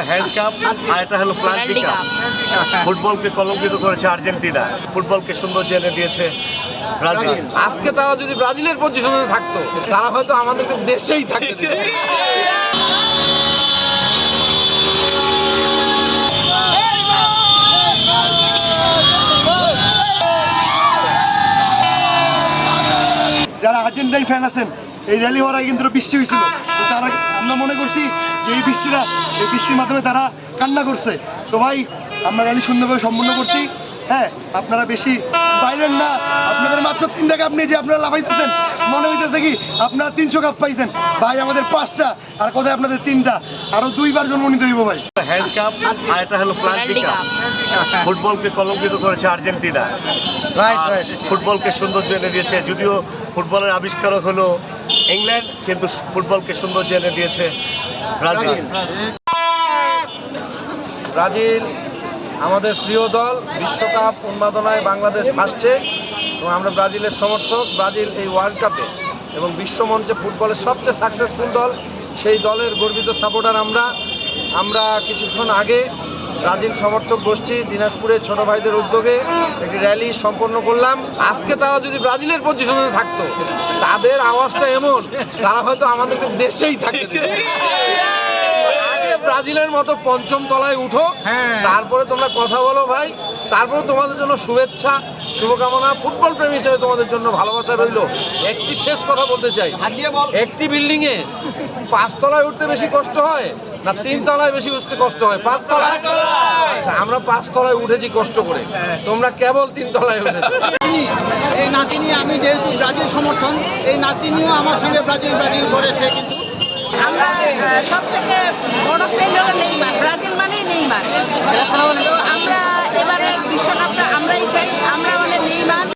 Hand cup আর এটা হলো plenty cup. ফুটবলকে কলঙ্কিত করেছে আর্জেন্টিনা, ফুটবলকে সৌন্দর্য এনে দিয়েছে ব্রাজিল। আজকে তারা যদি ব্রাজিলের পজিশনে থাকতো তারা হয়তো আমাদেরকে দেশেই থাকতে দিত। যারা আর্জেন্টাইন ফ্যান আছেন, এই র্যালি হওয়ার আগে কিন্তু বৃষ্টি হয়েছিল, তারা আমরা মনে করছি যে এই বৃষ্টির মাধ্যমে তারা কান্না করছে। তো ভাই আমরা র্যালি সুন্দরভাবে সম্পন্ন করছি। হ্যাঁ, আপনারা বেশি বাইরের না, আপনাদের মাত্র 3টা কাপ নিয়ে যে আপনারা লাফাইতেছেন, মনে হইতেছে কি আপনারা 300 কাপ পাইছেন। ভাই আমাদের 5টা, আর কোথায় আপনাদের 3টা, আরো 2বার জন্মনিত হইব ভাই। হ্যান্ড কাপ আর এটা হলো প্লান্টি কাপ। ফুটবলকে কলঙ্কিত করেছে আর্জেন্টিনা, ফুটবলকে সৌন্দর্য এনে দিয়েছে। যদিও ফুটবলের আবিষ্কারক হলো ইংল্যান্ড, কিন্তু ফুটবলকে সৌন্দর্য এনে দিয়েছে ব্রাজিল। ব্রাজিল আমাদের প্রিয় দল, বিশ্বকাপ উন্মাদনায় বাংলাদেশ ভাসছে এবং আমরা ব্রাজিলের সমর্থক। ব্রাজিল এই ওয়ার্ল্ড কাপে এবং বিশ্বমঞ্চে ফুটবলের সবচেয়ে সাকসেসফুল দল, সেই দলের গর্বিত সাপোর্টার আমরা কিছুক্ষণ আগে ব্রাজিল সমর্থক গোষ্ঠী দিনাজপুরে ছোট ভাইদের উদ্যোগে একটি র্যালি সম্পন্ন করলাম। আজকে তারা যদি ব্রাজিলের পজিশনে থাকতো তাদের আওয়াজটা এমন, তারা হয়তো আমাদেরকে দেশেই থাকতে দিত। ব্রাজিলের মতো 5ম তলায় উঠো, তারপরে তোমরা কথা বলো ভাই, তারপরে তোমাদের জন্য শুভেচ্ছা শুভকামনা। ফুটবল প্রেমী হিসেবে তোমাদের জন্য ভালোবাসা রইল। একটি শেষ কথা বলতে চাই, একটি বিল্ডিংয়ে 5 তলায় উঠতে বেশি কষ্ট হয় না 3 তলায় বেশি উঠতে কষ্ট হয়? 5 তলায়। আচ্ছা, আমরা 5 তলায় উঠেছি কষ্ট করে, তোমরা কেবল 3 তলায় উঠেছো। এই নাতিনি, আমি যেহেতু ব্রাজিল সমর্থন, এই নাতিনিও আমার সঙ্গে ব্রাজিল করে, সে কিন্তু আমরা সব থেকে বড় ফ্যান হলো নেইমার। ব্রাজিল মানেই নেইমার। তো আমরা এবারে বিশ্বকাপটা আমরাই চাই, আমরা মানে নেইমার।